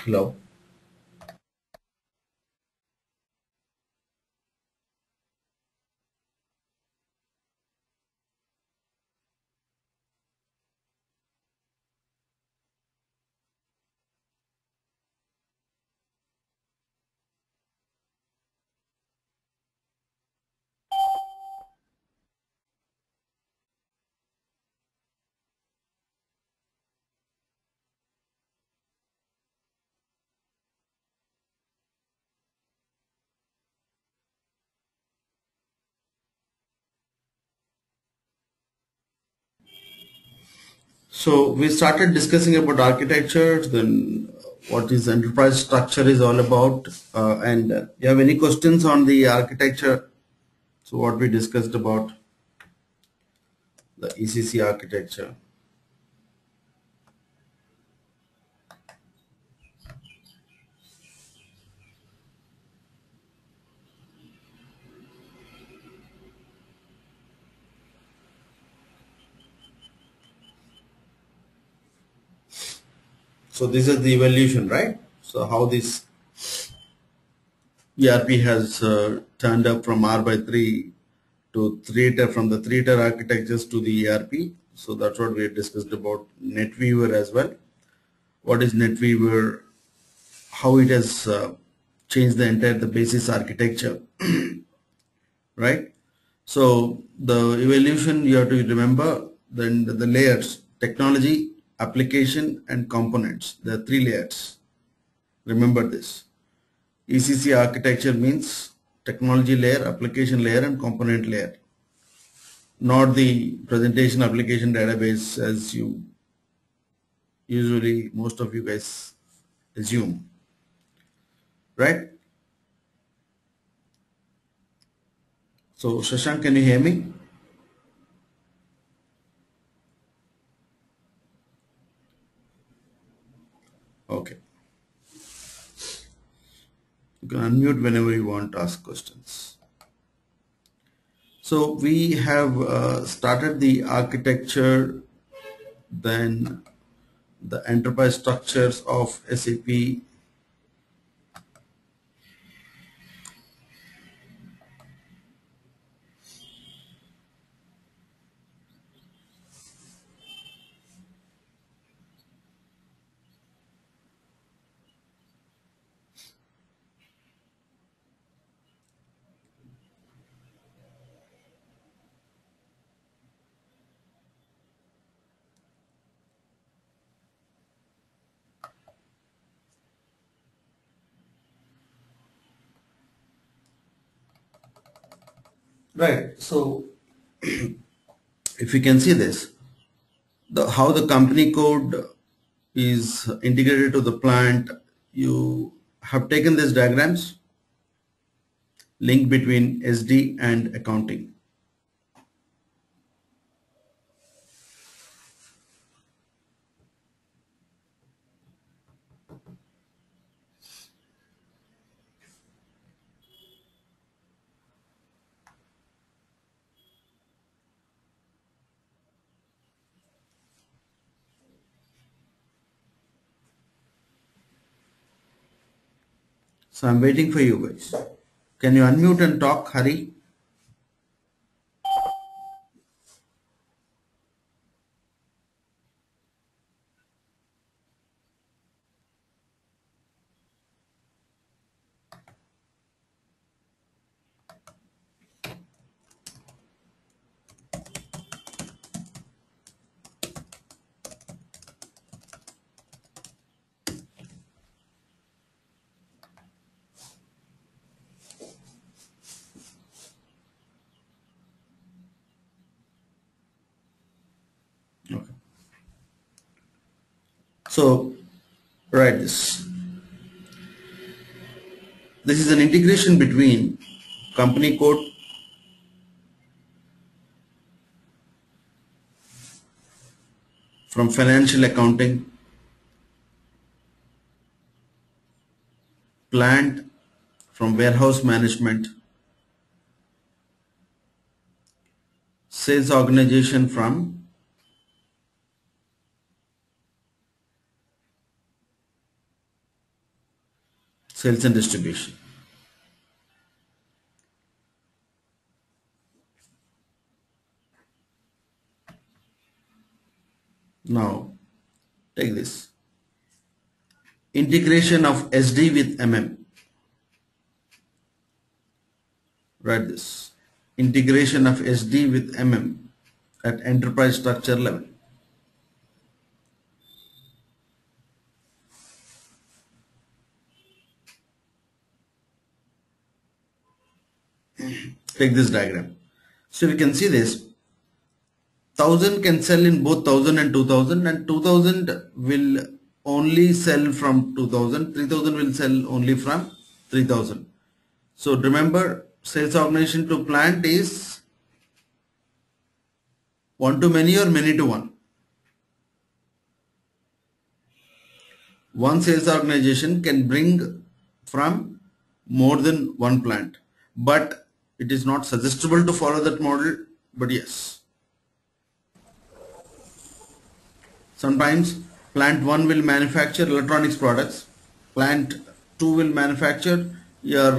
Hello. So we started discussing about architecture, then what is enterprise structure is all about, and you have any questions on the architecture? So what we discussed about the ECC architecture. So this is the evolution, right? So how this ERP has turned up from R by 3 to 3 tier, from the 3 tier architectures to the ERP. So that's what we had discussed about NetWeaver as well. What is NetWeaver? How it has changed the entire the basis architecture, right? So the evolution you have to remember, then the layers: technology, application, and components. There are three layers. Remember this. ECC architecture means technology layer, application layer, and component layer, not the presentation application database as you usually most of you guys assume, right? So Shashank, can you hear me? Okay. You can unmute whenever you want to ask questions. So we have started the architecture, then the enterprise structures of SAP. Right. So if you can see this, how the company code is integrated to the plant, you have taken these diagrams, link between SD and accounting. So I'm waiting for you guys. Can you unmute and talk, Hari? Okay. So, right, this is an integration between company code, from financial accounting, plant from warehouse management, sales organization from sales and distribution. Now take this integration of SD with MM. Write this integration of SD with MM at enterprise structure level. Take this diagram. So we can see this 1000 can sell in both 1000 and 2000, and 2000 will only sell from 2000, 3000 will sell only from 3000. So remember, sales organization to plant is one to many or many to one. One sales organization can bring from more than one plant, but it is not suggestible to follow that model. But yes, sometimes plant 1 will manufacture electronics products, plant 2 will manufacture your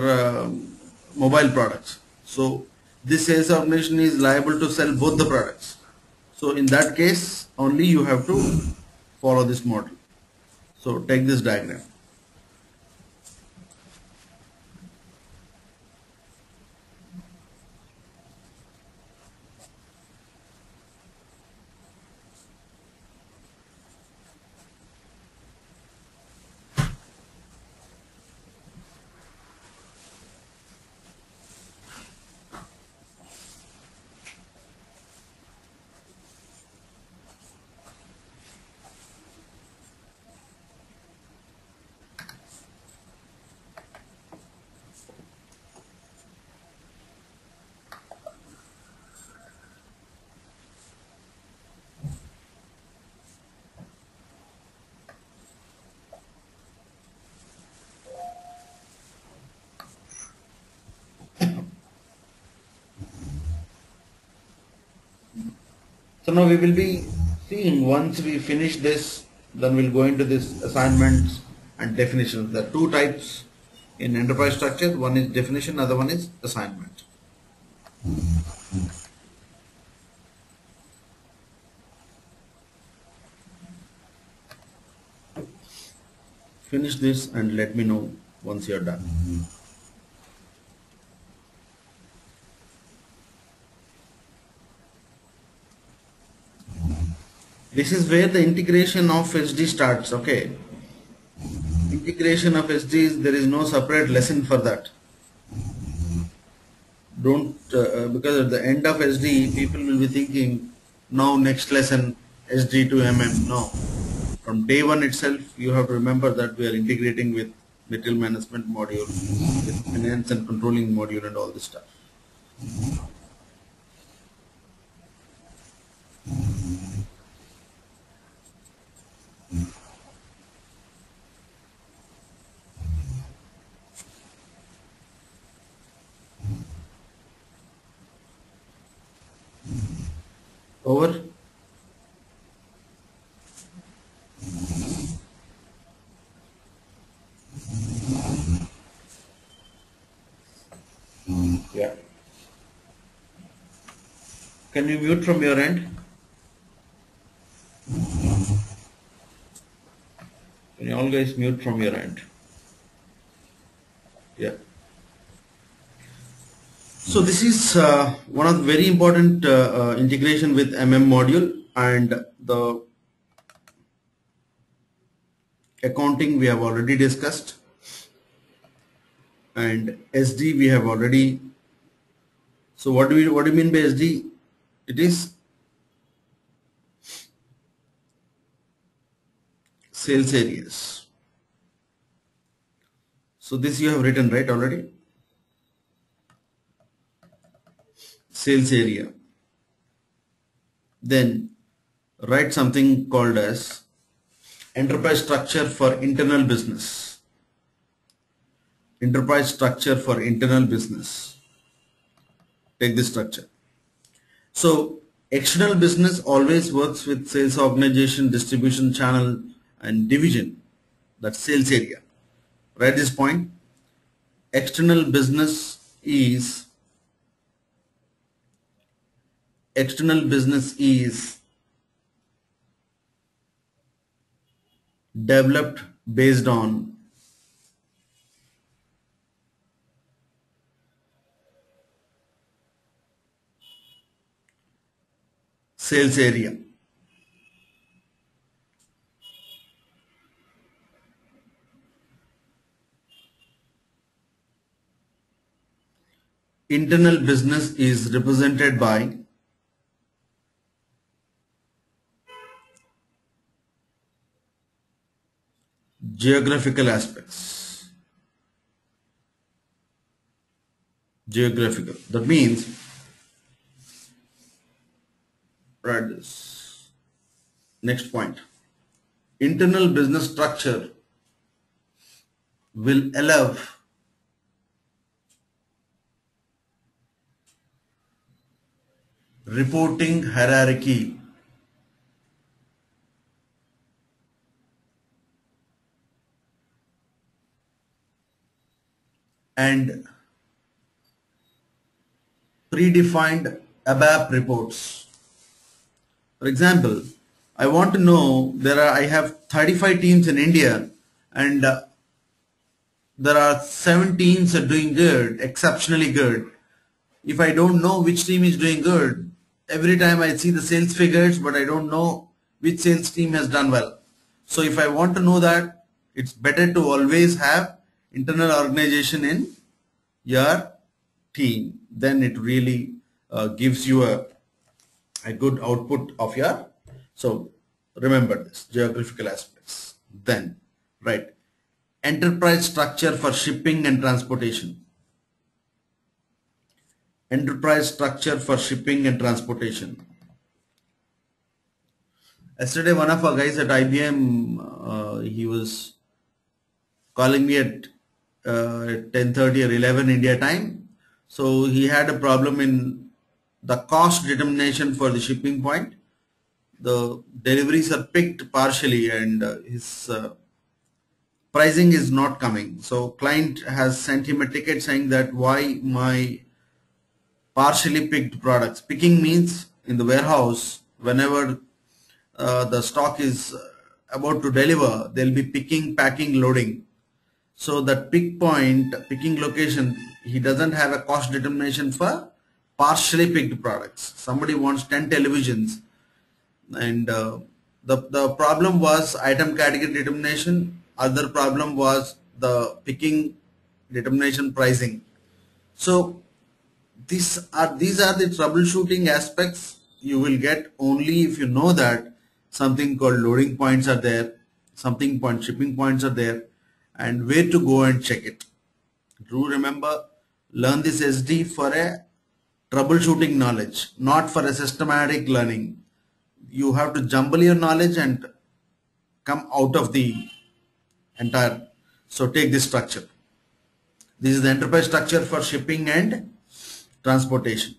mobile products. So this sales organization is liable to sell both the products. So in that case only you have to follow this model. So take this diagram. So now we will be seeing, once we finish this, then we'll go into this assignments and definitions. There are two types in enterprise structure. One is definition, other one is assignment. Finish this and let me know once you're done. This is where the integration of SD starts. Okay, integration of SD is, there is no separate lesson for that. Don't because at the end of SD people will be thinking now next lesson SD to MM. No, from day one itself you have to remember that we are integrating with material management module, with finance and controlling module and all this stuff. Over. Yeah. Can you mute from your end? Can you all guys mute from your end? Yeah. So this is one of the very important integration with MM module, and the accounting we have already discussed, and SD we have already. So what do you mean by SD? It is sales areas. So this you have written right already. Sales area. Then write something called as enterprise structure for internal business. Enterprise structure for internal business. Take this structure. So external business always works with sales organization, distribution channel and division. That's sales area. Write this point. external business is developed based on sales area. Internal business is represented by geographical aspects. Geographical. That means, write this. Next point. Internal business structure will allow reporting hierarchy and predefined ABAP reports. For example, I want to know I have 35 teams in India, and there are 7 teams are doing good, exceptionally good. If I don't know which team is doing good, every time I see the sales figures, but I don't know which sales team has done well. So if I want to know that, it's better to always have internal organization in your team. Then it really gives you a good output of your. So remember this, geographical aspects. Then, right, enterprise structure for shipping and transportation. Enterprise structure for shipping and transportation. Yesterday, one of our guys at IBM, he was calling me at 10:30 or 11 India time. So he had a problem in the cost determination for the shipping point. The deliveries are picked partially, and his pricing is not coming. So client has sent him a ticket saying that why my partially picked products. Picking means in the warehouse, whenever the stock is about to deliver, they'll be picking, packing, loading. So that picking location, he doesn't have a cost determination for partially picked products. Somebody wants 10 televisions, and the problem was item category determination. Other problem was the picking determination pricing. So these are the troubleshooting aspects you will get only if you know that something called loading points are there, shipping points are there, and where to go and check it. Do remember, learn this SD for a troubleshooting knowledge, not for a systematic learning. You have to jumble your knowledge and come out of the entire. So take this structure. This is the enterprise structure for shipping and transportation.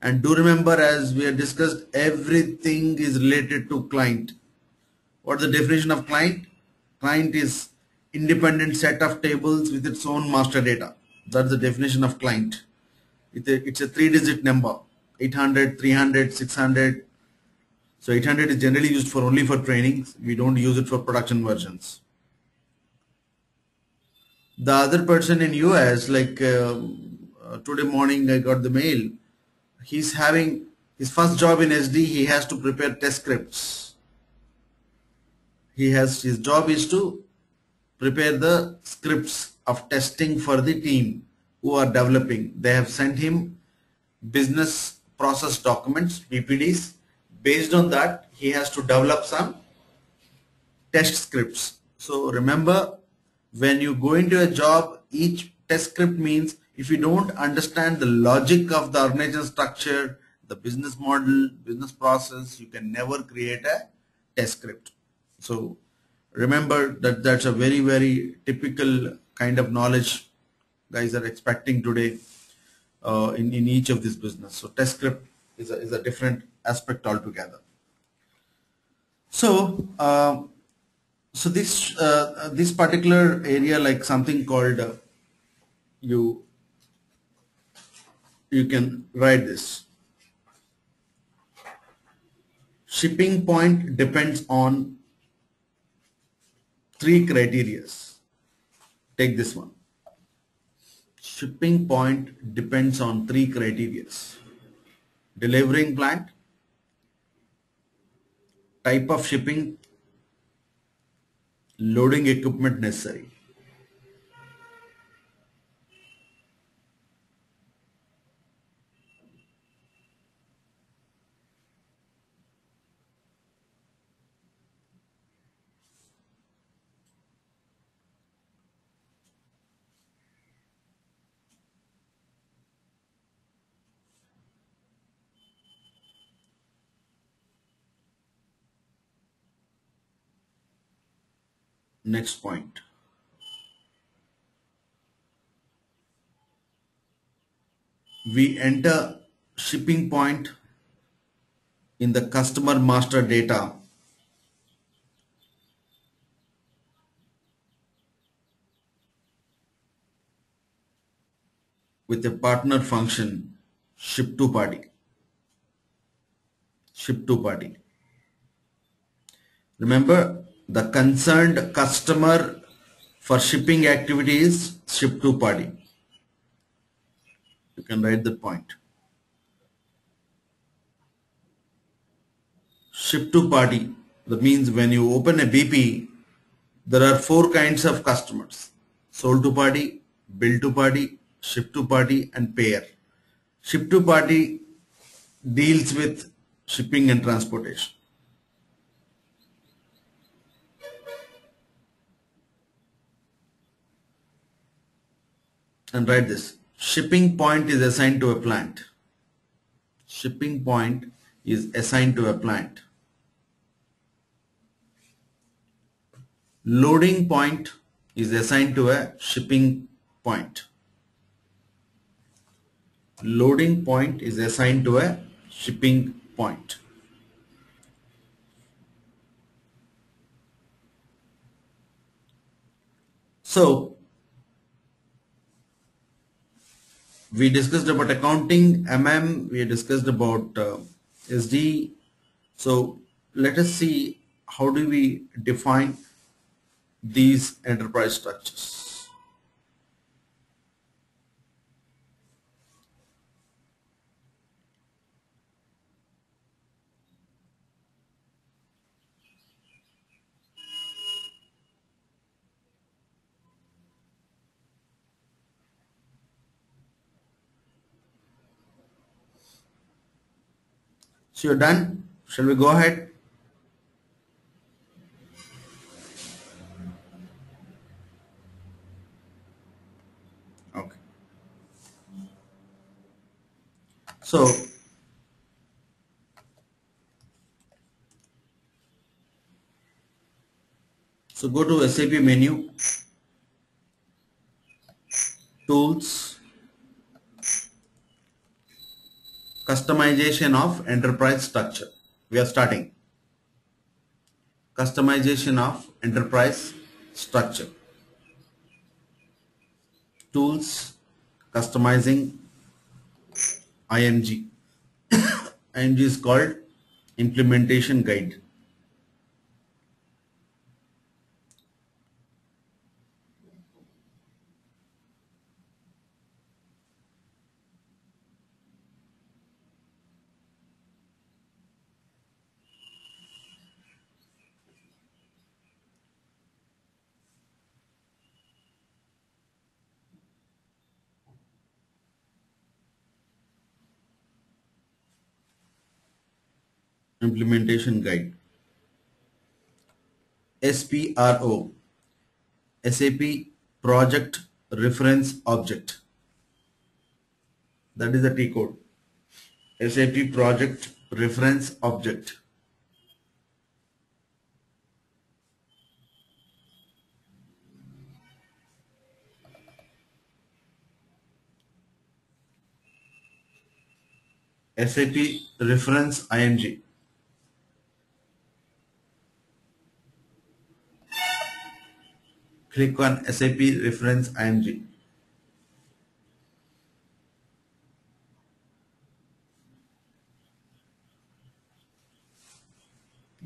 And do remember, as we have discussed, everything is related to client. What's the definition of client? Client is independent set of tables with its own master data. That's the definition of client. It's a 3-digit number, 800, 300, 600. So 800 is generally used for only for training. We don't use it for production versions. The other person in US, like today morning I got the mail, he's having his first job in SD. He has to prepare test scripts. His job is to prepare the scripts of testing for the team who are developing. They have sent him business process documents, BPDs. Based on that, he has to develop some test scripts. So remember, when you go into a job, each test script means if you don't understand the logic of the organization structure, the business model, business process, you can never create a test script. So remember that that's a very, very typical kind of knowledge guys are expecting today in each of this business. So test script is a different aspect altogether. So So this particular area, like something called you you can write this. Shipping point depends on three criterias. Take this one. Shipping point depends on three criterias. Delivering plant, type of shipping, loading equipment necessary. Next point. We enter shipping point in the customer master data with a partner function ship to party. Ship to party. Remember, the concerned customer for shipping activity is ship to party. You can write that point. Ship to party. That means when you open a BP, there are four kinds of customers: sold to party, bill to party, ship to party, and payer. Ship to party deals with shipping and transportation. And write this. Shipping point is assigned to a plant. Shipping point is assigned to a plant. Loading point is assigned to a shipping point. Loading point is assigned to a shipping point. So we discussed about accounting, we discussed about SD. So let us see how do we define these enterprise structures. So you're done? Shall we go ahead? Okay. So go to SAP menu, tools, customization of enterprise structure. We are starting. Customization of enterprise structure. Tools, customizing IMG. IMG is called implementation guide. Implementation guide. SPRO, SAP project reference object. That is the T code. SAP project reference object. SAP reference IMG. Click on SAP reference IMG.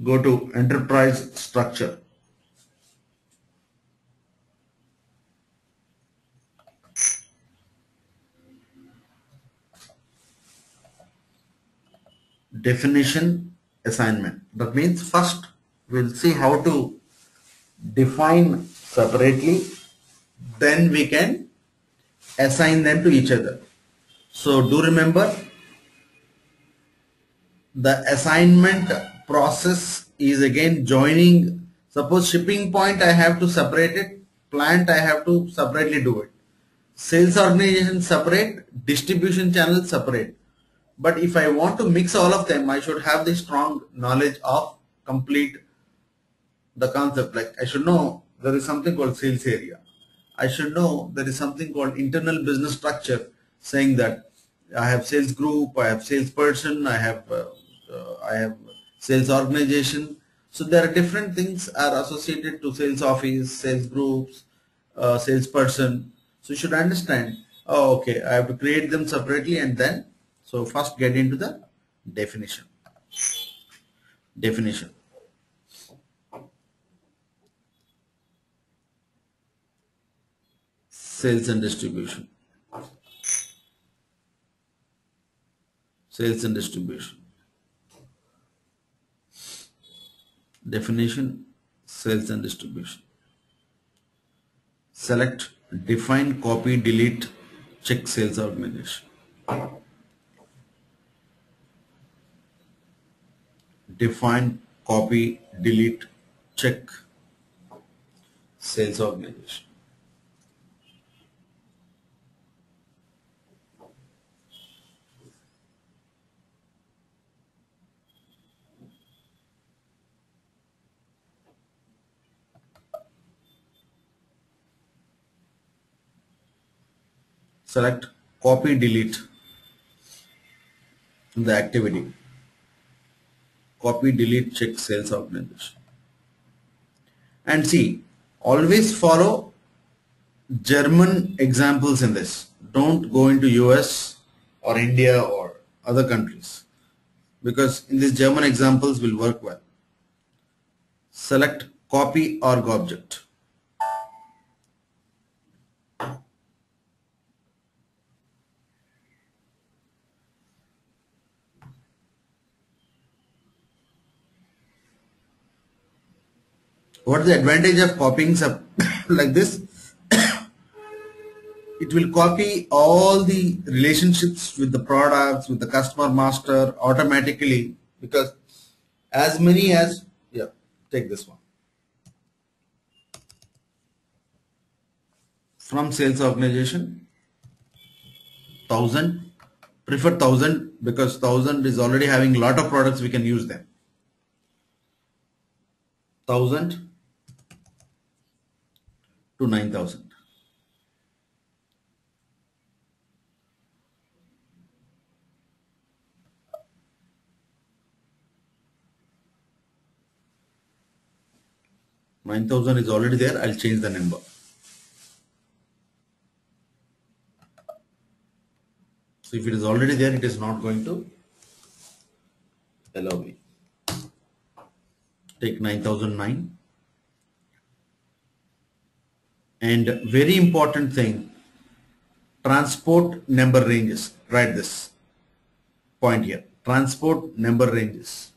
Go to enterprise structure. Definition assignment. That means first we'll see how to define separately, then we can assign them to each other. So do remember, the assignment process is again joining. Suppose shipping point I have to separate it, plant I have to separately do it, sales organization separate, distribution channel separate. But if I want to mix all of them, I should have the strong knowledge of complete the concept. Like I should know there is something called sales area. I should know there is something called internal business structure, saying that I have sales group, I have salesperson, I have sales organization. So there are different things are associated to sales office, sales groups, salesperson. So you should understand. Oh, okay, I have to create them separately, and then so first get into the definition. Definition. Sales and distribution. Sales and distribution. Definition, sales and distribution. Select, define, copy, delete, check sales organization. Define, copy, delete, check sales organization. Select, copy, delete the activity. Copy, delete, check sales organization. And see, always follow German examples in this. Don't go into US or India or other countries, because in these German examples will work well. Select copy org object. What is the advantage of copying like this? It will copy all the relationships with the products, with the customer master automatically, because as many as, yeah, take this one. From sales organization, 1000, prefer 1000 because 1000 is already having a lot of products, we can use them. 1000 to 9000. $9,000 is already there. I'll change the number. So if it is already there, it is not going to allow me. Take 9009. And very important thing, transport number ranges. Write this point here. Transport number ranges.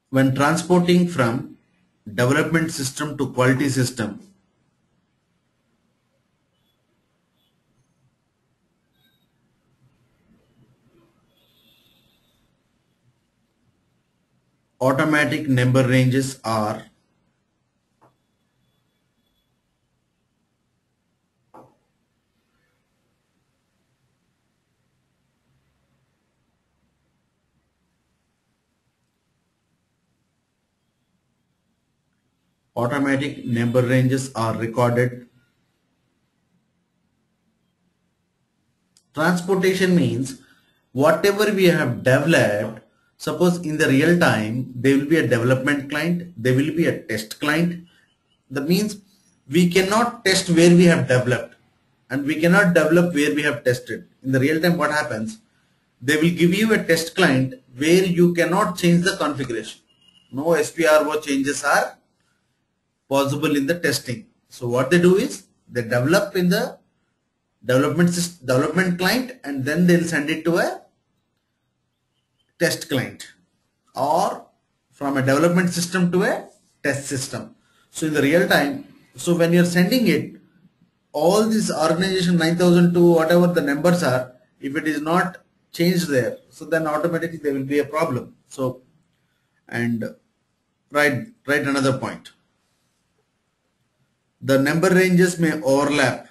When transporting from development system to quality system, automatic number ranges are recorded Transportation means whatever we have developed, suppose in the real time, there will be a development client, there will be a test client. That means we cannot test where we have developed and we cannot develop where we have tested. In the real time, what happens? They will give you a test client where you cannot change the configuration. No SPRO changes are possible in the testing. So what they do is they develop in the development client and then they'll send it to a test client or from a development system to a test system. So in the real time, so when you're sending it, all this organization 9002 whatever the numbers are, if it is not changed there, so then automatically there will be a problem. So and write another point. The number ranges may overlap.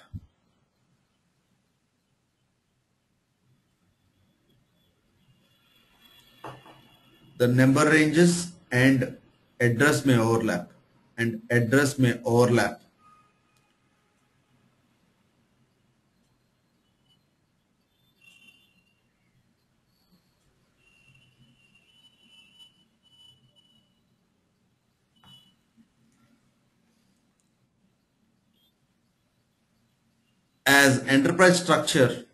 The number ranges and address may overlap. And address may overlap. As enterprise structure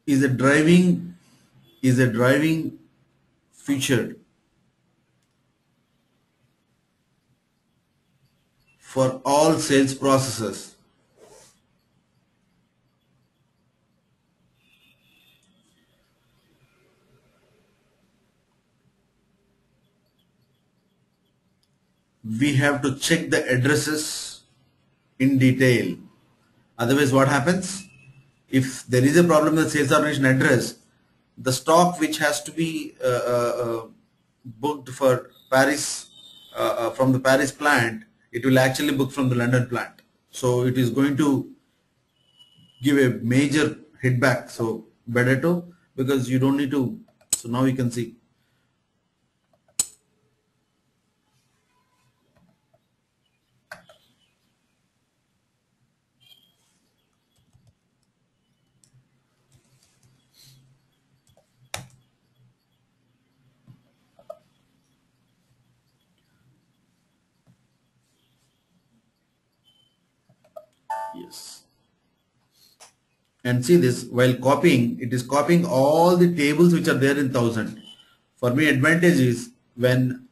is a driving feature for all sales processes. We have to check the addresses in detail. Otherwise, what happens? If there is a problem with sales organization address, the stock which has to be booked for Paris from the Paris plant, it will actually book from the London plant. So it is going to give a major hit back. So better to, because you don't need to. So now you can see. Yes. And see this, while copying, it is copying all the tables which are there in 1000. For me, advantage is when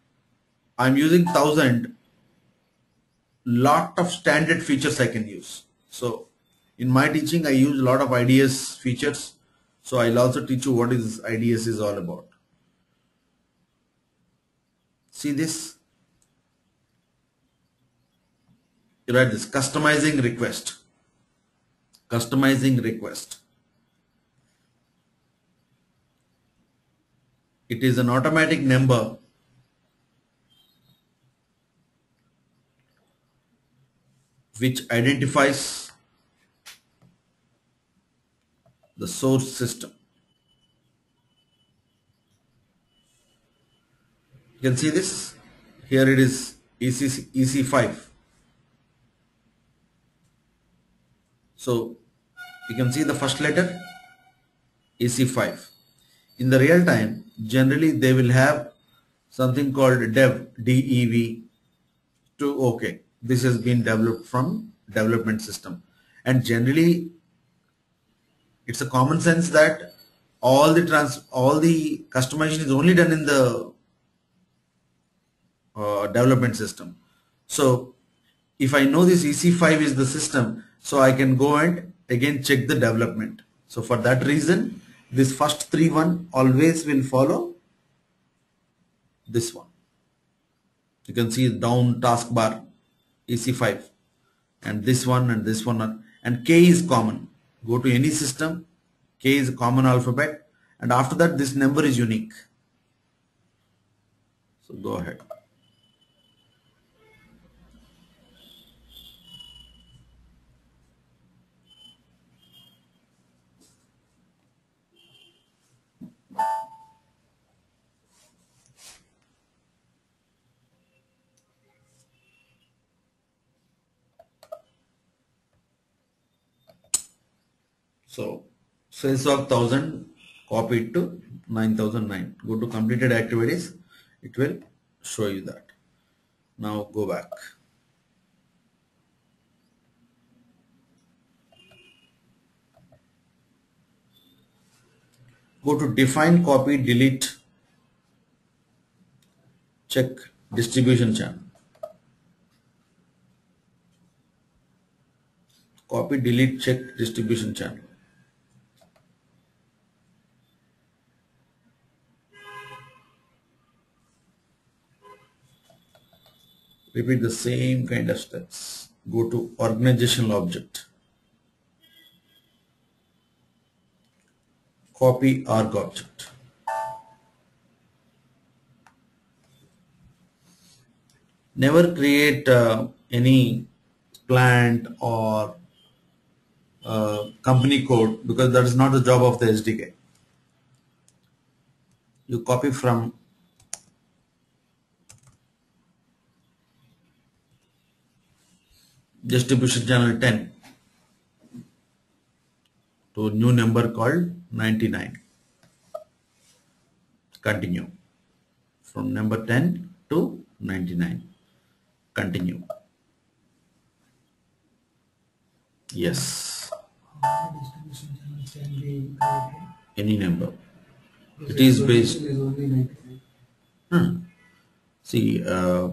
I'm using 1000, lot of standard features I can use. So in my teaching, I use a lot of IDS features. So I'll also teach you what is IDS is all about. See this? You write this, customizing request. Customizing request. It is an automatic number which identifies the source system. You can see this. Here it is EC5. So you can see the first letter EC5. In the real time, generally they will have something called dev to okay. This has been developed from development system, and generally it's a common sense that all the customization is only done in the development system. So if I know this EC5 is the system, so I can go and again check the development. So for that reason, this first 3 always will follow this one. You can see down taskbar EC5 and this one and this one, and K is common. Go to any system, K is a common alphabet, and after that this number is unique. So go ahead. So sales of 1000 copy it to 9009. Go to completed activities. It will show you that. Now go back. Go to define copy delete check distribution channel. Copy delete check distribution channel. Repeat the same kind of steps. Go to organizational object. Copy org object. Never create any plant or company code, because that is not the job of the SDK. You copy from distribution channel 10 to a new number called 99. Continue. From number 10 to 99. Continue. Yes. Distribution channels can be created. Any number. It is based. See,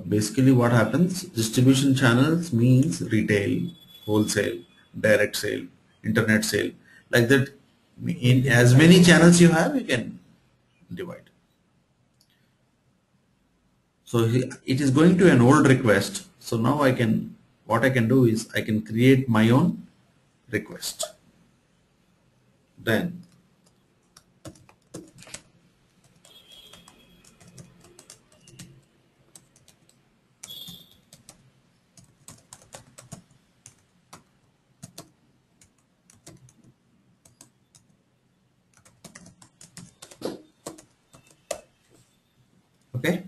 basically what happens, distribution channels means retail, wholesale, direct sale, internet sale. Like that, in as many channels you have, you can divide. So it is going to an old request. So now what I can do is I can create my own request. Then okay.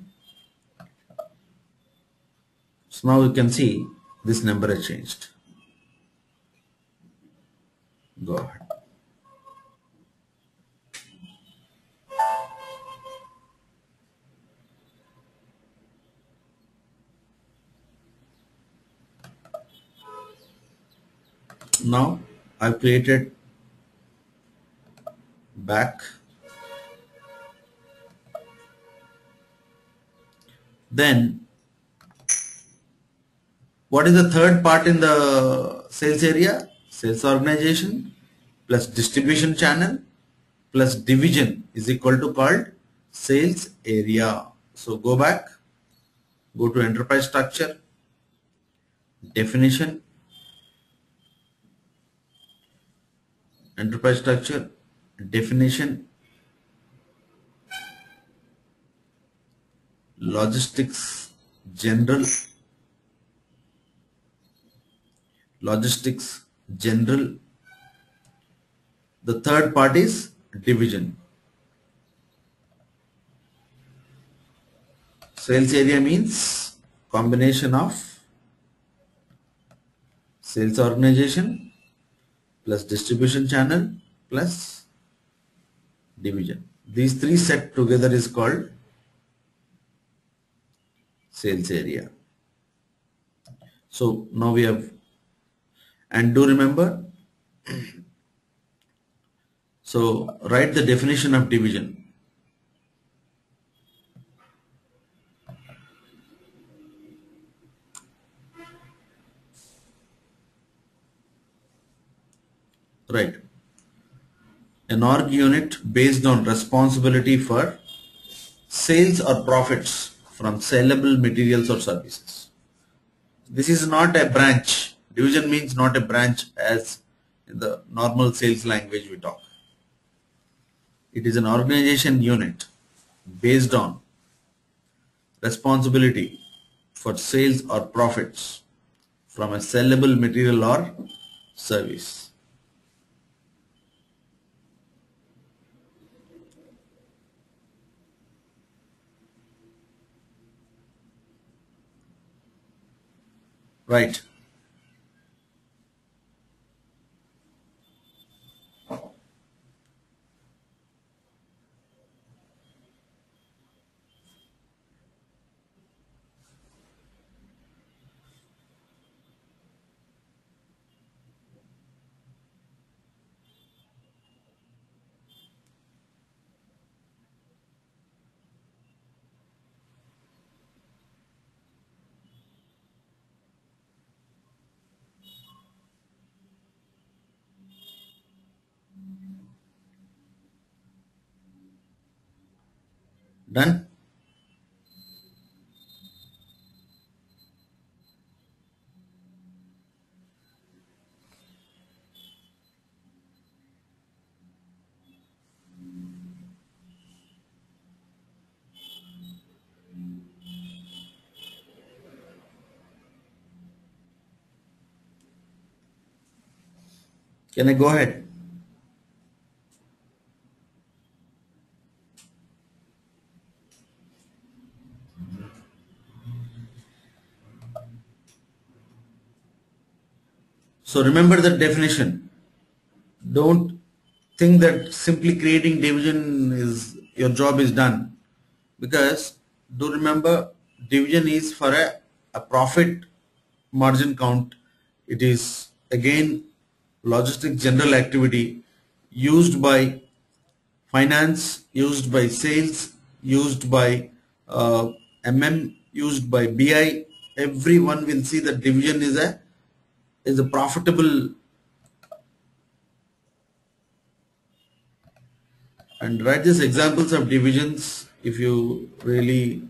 So now you can see this number has changed. Go ahead. Now I've created back. Then what is the third part in the sales area? Sales organization plus distribution channel plus division is equal to called sales area. So go back, go to enterprise structure, definition, enterprise structure, definition, logistics general, logistics general. The third part is division. Sales area means combination of sales organization plus distribution channel plus division. These three set together is called sales area. So now we have, and do remember, so write the definition of division. Right. An org unit based on responsibility for sales or profits from sellable materials or services. This is not a branch. Division means not a branch as in the normal sales language we talk. It is an organization unit based on responsibility for sales or profits from a sellable material or service. Right. Done? Can I go ahead? So remember the definition. Don't think that simply creating division is your job is done, because do remember division is for a profit margin count. It is again logistic general activity used by finance, used by sales, used by used by BI. Everyone will see that division is a profitable. And write these examples of divisions. If you really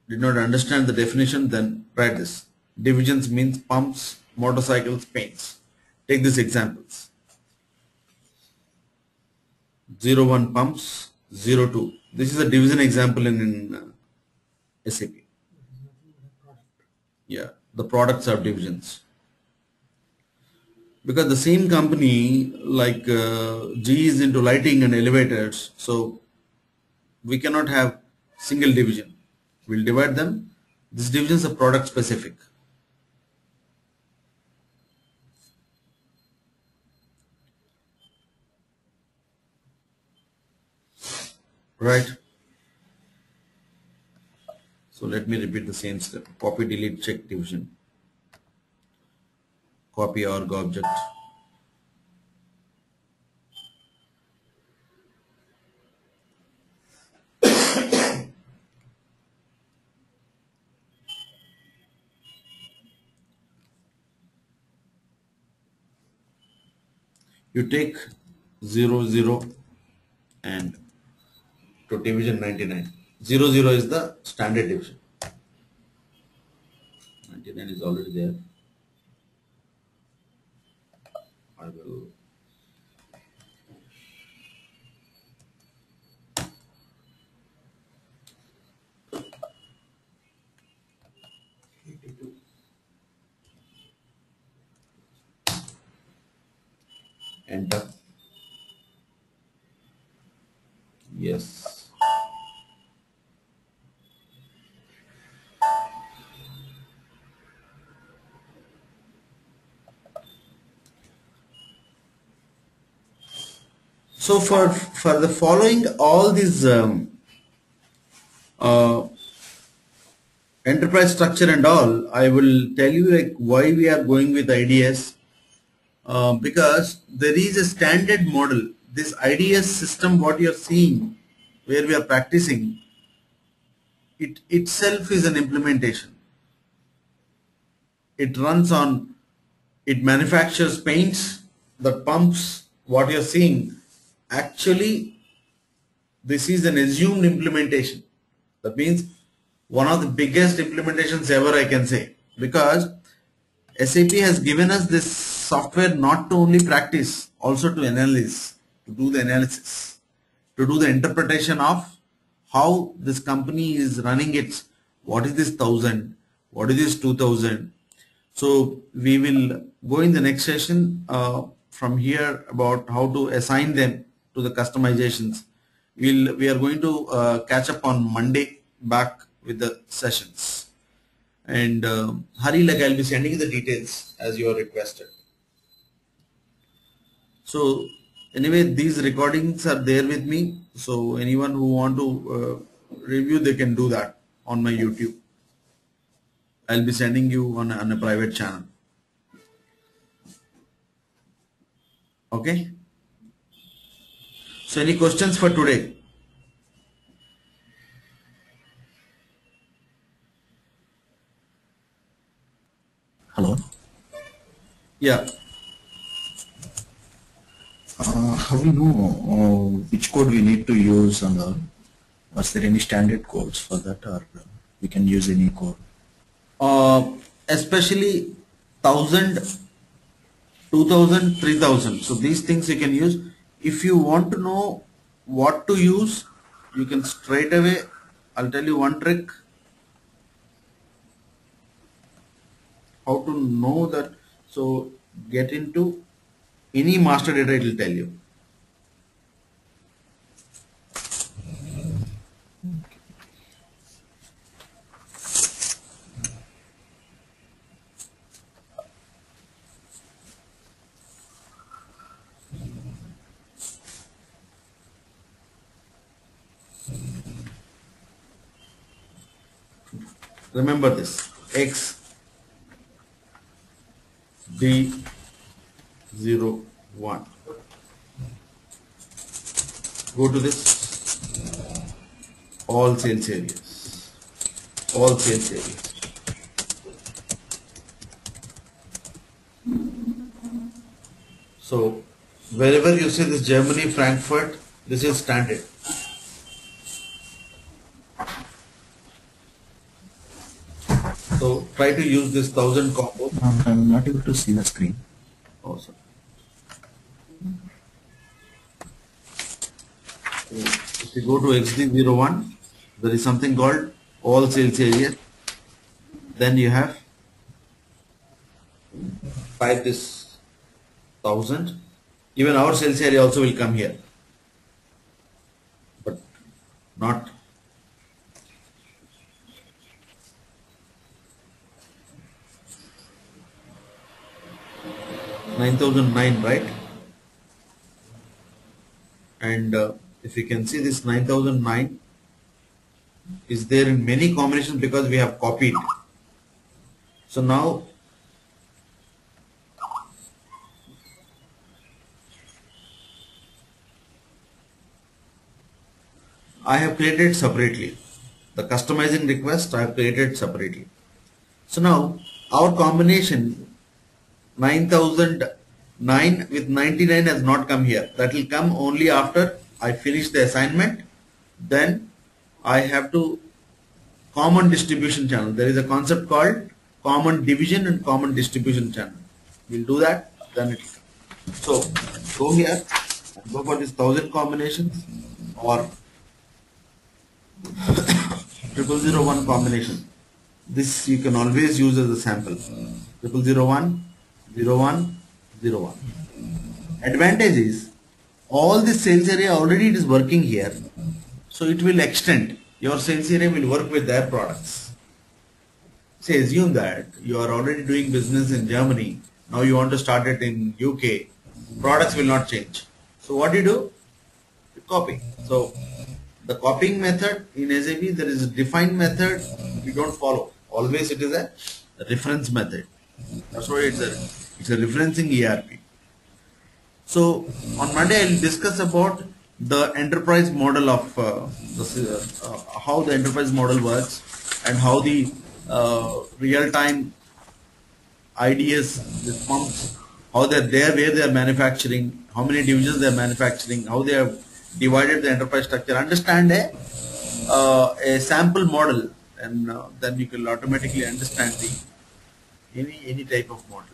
did not understand the definition, then write this. Divisions means pumps, motorcycles, paints. Take these examples. 01 pumps, 02. This is a division example in SAP. Yeah, the products are divisions. Because the same company like G is into lighting and elevators, so we cannot have single division. We'll divide them. These divisions are product specific. Right. So let me repeat the same step. Copy, delete, check division. Copy org object. You take 00 and to division 99. 00 is the standard division. 99 is already there. I will enter. Yes. So for the following all these uh, enterprise structure and all, I will tell you like why we are going with IDS. Because there is a standard model. This IDS system, what you are seeing, where we are practicing, it itself is an implementation. It runs on, it manufactures paints, the pumps, what you are seeing. Actually, this is an assumed implementation. That means one of the biggest implementations ever, I can say, because SAP has given us this software not to only practice, also to analyze, to do the analysis, to do the interpretation of how this company is running its, what is this 1000, what is this 2000. So we will go in the next session from here about how to assign them to the customizations. We are going to catch up on Monday back with the sessions. And Hari, like I'll be sending you the details as you are requested. So anyway, these recordings are there with me. So anyone who want to review, they can do that on my YouTube. I'll be sending you on a private channel. Okay. So any questions for today? Hello. Yeah. how we know which code we need to use and all? Was there any standard codes for that, or we can use any code? Especially 1000, 2000, 3000. So these things you can use. If you want to know what to use, you can straight away, I'll tell you one trick how to know that. So get into any master data, it will tell you. Remember this X D01. Go to this all sales areas. All sales areas. So wherever you see this Germany, Frankfurt, this is standard. So try to use this 1000 combo. I'm not able to see the screen. Awesome. So if you go to XD01, there is something called all sales area. Then you have type this 1000. Even our sales area also will come here, but not. $9,009, right? And if you can see, this 9009 is there in many combinations because we have copied. So now I have created separately. The customizing request I have created separately. So now our combination 9009 with 99 has not come here. That will come only after I finish the assignment. Then I have to common distribution channel. There is a concept called common division and common distribution channel. We'll do that, then it will come. So go here and go for this 1000 combinations or 0001 combination. This you can always use as a sample. 0001, 01, 01. Advantage is all this sales area already it is working here. So it will extend. Your sales area will work with their products. Say assume that you are already doing business in Germany. Now you want to start it in UK. Products will not change. So what do? You copy. So the copying method in SAP, there is a defined method we don't follow. Always it is a reference method. That's why it's a referencing ERP. So on Monday I will discuss about the enterprise model of how the enterprise model works and how the real-time IDS pumps, how they're there, where they are manufacturing, how many divisions they are manufacturing, how they have divided the enterprise structure. Understand a sample model, and then you can automatically understand any type of model.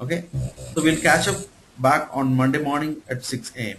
Okay, so we'll catch up back on Monday morning at 6 a.m.